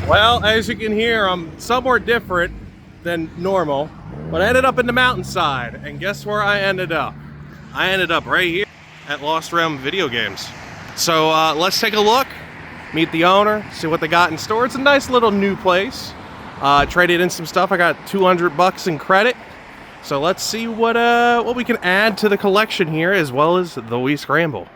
Well, as you can hear, I'm somewhat different than normal, but I ended up in the mountainside, and guess where I ended up? I ended up right here at Lost Realm Video Games. So let's take a look, meet the owner, see what they got in store. It's a nice little new place. Traded in some stuff. I got 200 bucks in credit. So let's see what we can add to the collection here, as well as the Wii Scramble.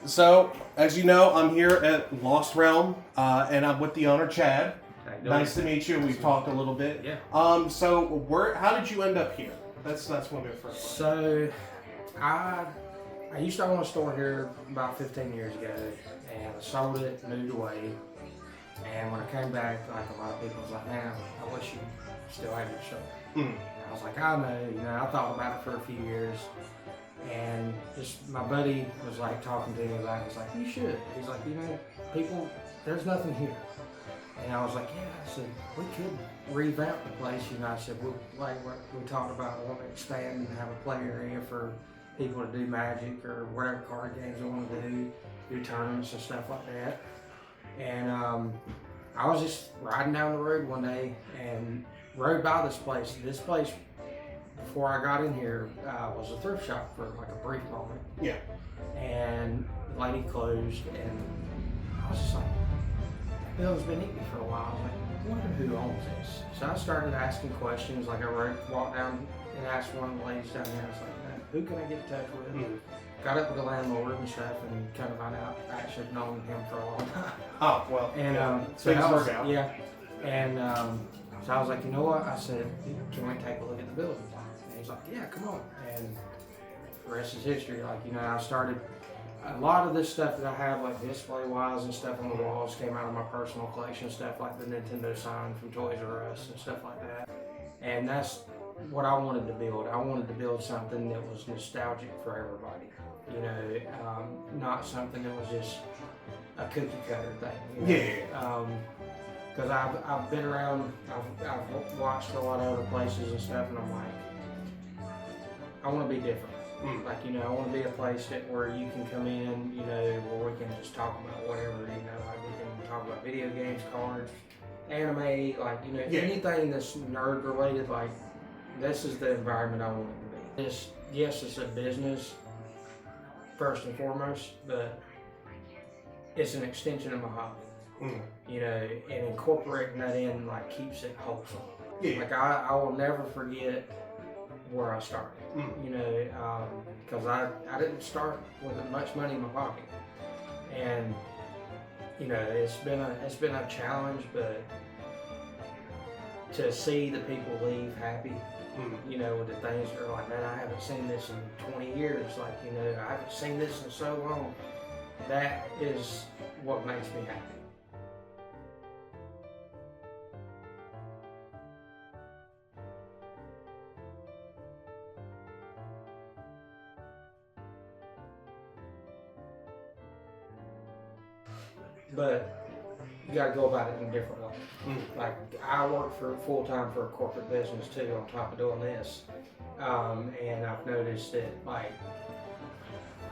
So, as you know, I'm here at Lost Realm, and I'm with the owner, Chad. Nice to meet you. We've talked a little bit. Yeah. How did you end up here? That's one of your first. So, I used to own a store here about 15 years ago, and I sold it, moved away. And when I came back, like a lot of people was like, "Man, I wish you still had your store." And I was like, "I know, I thought about it for a few years." And just my buddy was like talking to me about it. He's like, "You should." He's like, people, there's nothing here. And I was like, "Yeah." I said, "We could revamp the place." I said, like what we talked about, want to expand and have a play area for people to do Magic or whatever card games they want to do tournaments and stuff like that. And I was just riding down the road one day and rode by this place. This place, before I got in here, was a thrift shop for like a brief moment. Yeah. And the lady closed, and I was just like, that building's been empty for a while. I was like, I wonder who owns this. So I started asking questions. Like I walked down and asked one of the ladies down there. I was like, "Man, who can I get in touch with?" Got up with the landlord and stuff, and kind of found out I actually known him for a long time. Oh, well. And so things work out. Yeah. And so I was like, "You know what?" I said, "Can we take a look at the building?" And he's like, "Yeah, come on." And the rest is history. Like, I started, a lot of this stuff that I have, like display-wise and stuff on the walls, came out of my personal collection, stuff like the Nintendo sign from Toys R Us and stuff like that. And that's what I wanted to build. I wanted to build something that was nostalgic for everybody. Not something that was just a cookie cutter thing. Yeah. Because I've been around, I've watched a lot of other places and stuff, and I'm like, I want to be different. Like, I want to be a place where you can come in, where we can just talk about whatever, like we can talk about video games, cards, anime, like, anything that's nerd related. Like, this is the environment I want it to be. Yes, it's a business first and foremost, but it's an extension of my hobby. And incorporating that in, like, keeps it wholesome. Yeah. Like, I will never forget where I started. Because I didn't start with much money in my pocket, and it's been a challenge, but to see the people leave happy, with the things that are like, "Man, I haven't seen this in 20 years. Like, I haven't seen this in so long." That is what makes me happy. But you gotta go about it in a different way. Like, I work for full-time for a corporate business too, on top of doing this. And I've noticed that, like,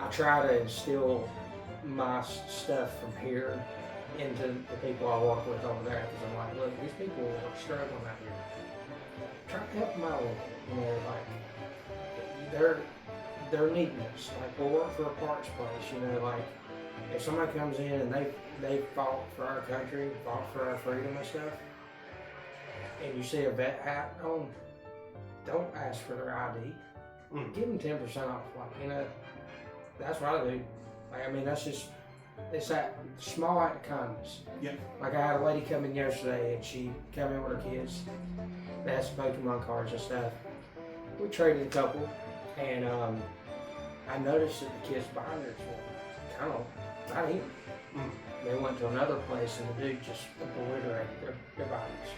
I try to instill my stuff from here into the people I work with over there, because I'm like, look, these people are struggling out here. Try to help them out a little bit. Like, they're needing this. Like, we'll work for a parts place, like, if somebody comes in and they fought for our country, fought for our freedom and stuff, and you see a vet hat on, don't ask for their ID. Give them 10% off. Like, that's what I do. Like, that's just, it's that small act of kindness. Yeah. Like, I had a lady come in yesterday, and she came in with her kids. They had some Pokemon cards and stuff. We traded a couple, and I noticed that the kids' binders were kind of not even. They went to another place, and the dude just obliterated their binders.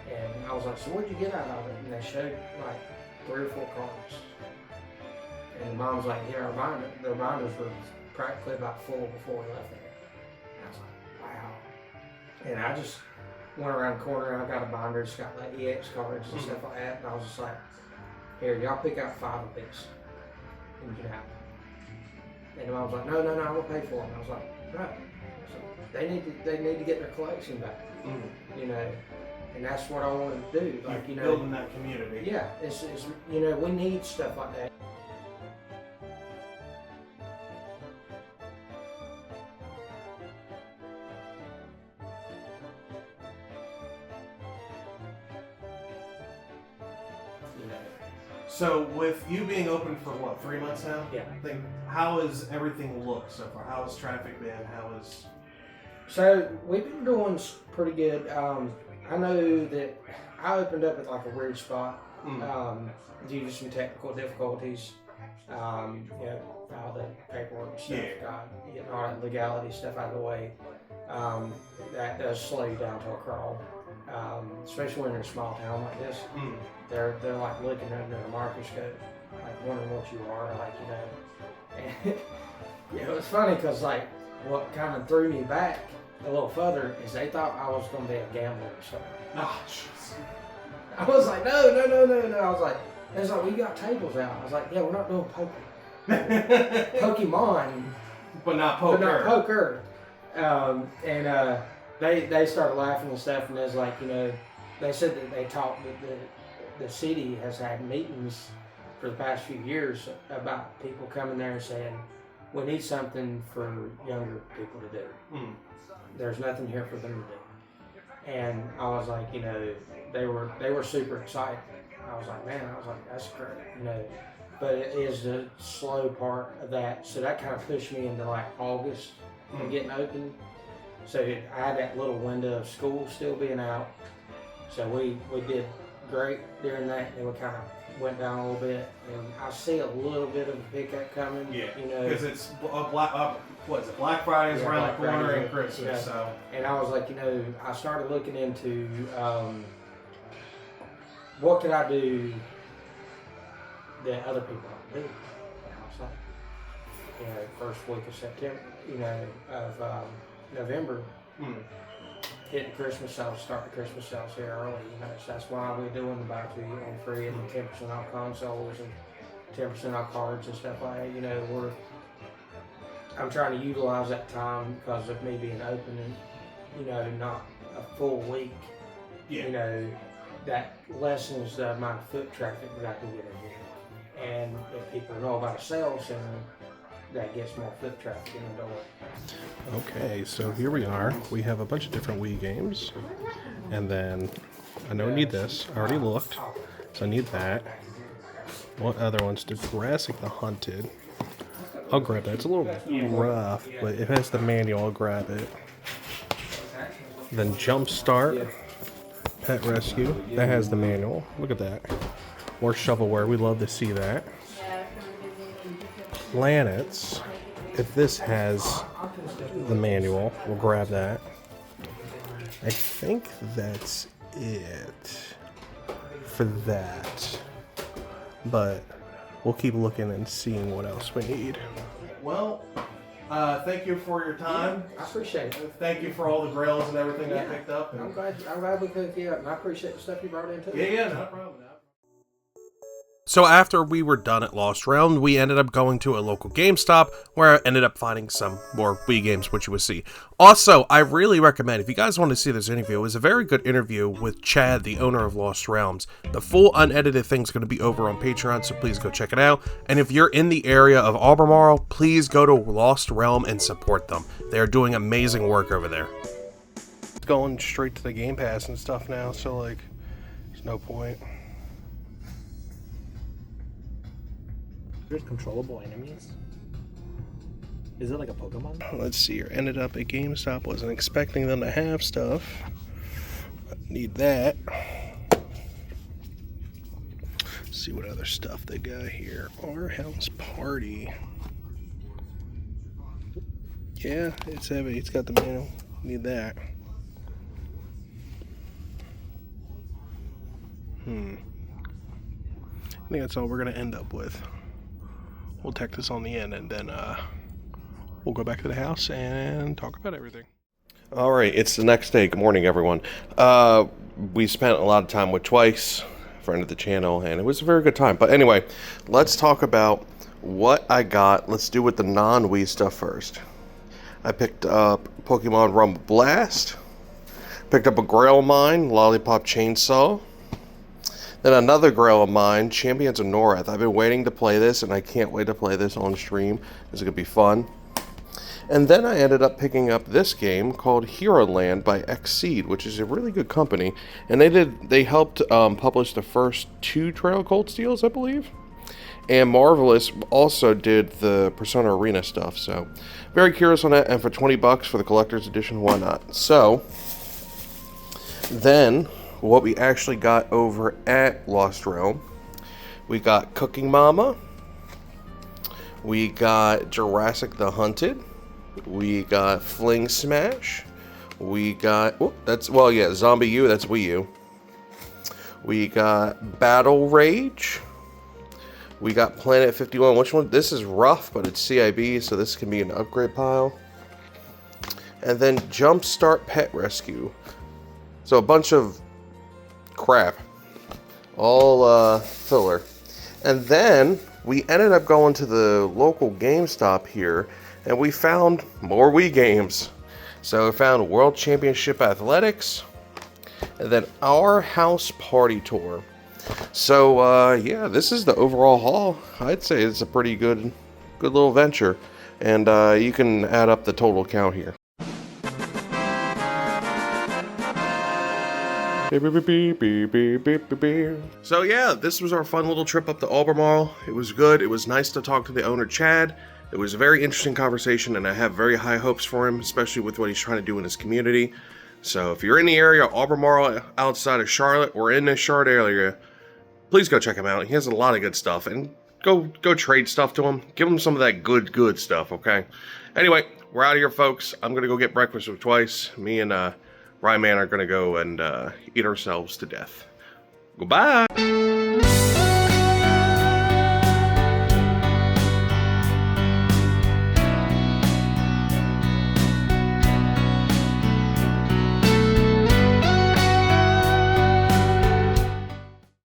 And I was like, "So what'd you get out of it?" And they showed like 3 or 4 cards. And the mom was like, "Yeah, their binders were practically about full before we left there." And I was like, "Wow." And I just went around the corner, and I got a binder, it's got like EX cards and stuff like that. And I was just like, "Here, y'all pick out 5 of these, and you can have them." And the mom was like, no, I'm gonna pay for it. And I was like, right. So they need to get their collection back. You know, and that's what I want to do. Like, you know, building that community. Yeah, it's you know, we need stuff like that. You know. So with you being open for what, 3 months now? Yeah. I think, how has everything looked so far? How has traffic been? How is... So we've been doing pretty good. I know that I opened up at like a weird spot due to some technical difficulties. You know, all the paperwork and stuff, getting all that legality stuff out of the way. That does slow you down to a crawl, especially when you're in a small town like this. They're like looking under the microscope, like wondering what you are, like, you know. And it was funny because like what kind of threw me back a little further is they thought I was going to be a gambler or something. Oh, jeez. I was like, no. I was like, it's like, we got tables out. I was like, yeah, we're not doing poker. Pokemon, but not poker. But not poker. And they started laughing and stuff, and it was like, you know, they said that they talked that the city has had meetings for the past few years about people coming there and saying, we need something for younger people to do. There's nothing here for them to do. And I was like, you know, they were super excited. I was like, man, that's great, you know. But it is the slow part of that. So that kind of pushed me into like August and getting open. So I had that little window of school still being out. So we did great during that, and we kind of went down a little bit. And I see a little bit of a pickup coming. Yeah, you know, because it's Black Friday is around the corner and Christmas. Yeah. So, and I was like, you know, I started looking into what could I do that other people don't do. And I was like, you know, first week of September, you know, of November. Hitting Christmas sales, starting Christmas sales here early, you know, so that's why we're doing the buy two get one free and 10% off consoles and 10% off cards and stuff like that. You know, I'm trying to utilize that time because of me being open and, you know, not a full week. You know, that lessens the amount of foot traffic that I can get in here. And if people know about a sales center, that gets more foot traffic in the door. Okay, so here we are. We have a bunch of different Wii games. And then, I know I need this. I already looked. So I need that. What other ones? Jurassic the Hunted. I'll grab that. It's a little rough, but if it has the manual, I'll grab it. Then Jumpstart. Pet Rescue. That has the manual. Look at that. More shovelware. We love to see that. Planets. If this has the manual, we'll grab that. I think that's it for that. But we'll keep looking and seeing what else we need. Well, thank you for your time. Yeah, I appreciate it. Thank you for all the grails and everything I picked up. And I'm glad we could get up, and I appreciate the stuff you brought in too. Yeah, no problem. So after we were done at Lost Realm, we ended up going to a local GameStop where I ended up finding some more Wii games, which you will see. Also, I really recommend, if you guys want to see this interview, it was a very good interview with Chad, the owner of Lost Realms. The full unedited thing is going to be over on Patreon, so please go check it out. And if you're in the area of Albemarle, please go to Lost Realm and support them. They're doing amazing work over there. It's going straight to the Game Pass and stuff now, so like, there's no point. There's controllable enemies? Is it like a Pokemon? Let's see here. Ended up at GameStop. Wasn't expecting them to have stuff. Need that. Let's see what other stuff they got here. Our House Party. Yeah, it's heavy. It's got the manual. Need that. I think that's all we're going to end up with. We'll tack this on the end, and then we'll go back to the house and talk about everything. All right, it's the next day. Good morning, everyone. We spent a lot of time with Twice, friend of the channel, and it was a very good time. But anyway, let's talk about what I got. Let's do with the non-Wii stuff first. I picked up Pokemon Rumble Blast. Picked up a Grail of mine, Lollipop Chainsaw. Then another Grail of mine, Champions of Norath. I've been waiting to play this, and I can't wait to play this on stream. It's going to be fun. And then I ended up picking up this game called Hero Land by Xseed, which is a really good company. And they helped publish the first 2 Trail Cold Steels, I believe. And Marvelous also did the Persona Arena stuff. So, very curious on that. And for 20 bucks for the collector's edition, why not? So, then what we actually got over at Lost Realm, we got Cooking Mama, we got Jurassic the Hunted, we got Fling Smash, we got, Zombie U, that's Wii U, we got Battle Rage, we got Planet 51, which one, this is rough, but it's CIB, so this can be an upgrade pile, and then Jumpstart Pet Rescue. So a bunch of crap, all filler. And then we ended up going to the local GameStop here, and we found more Wii games. So we found World Championship Athletics, and then Our House Party Tour. So yeah, this is the overall haul. I'd say it's a pretty good little venture, and you can add up the total count here. So yeah, this was our fun little trip up to Albemarle. It was good. It was nice to talk to the owner, Chad. It was a very interesting conversation, and I have very high hopes for him, especially with what he's trying to do in his community. So if you're in the area, Albemarle, outside of Charlotte, or in the Charlotte area, please go check him out. He has a lot of good stuff, and go trade stuff to him. Give him some of that good stuff, okay? Anyway, we're out of here, folks. I'm gonna go get breakfast with Twice. Me and Ryan Man are gonna go and eat ourselves to death. Goodbye.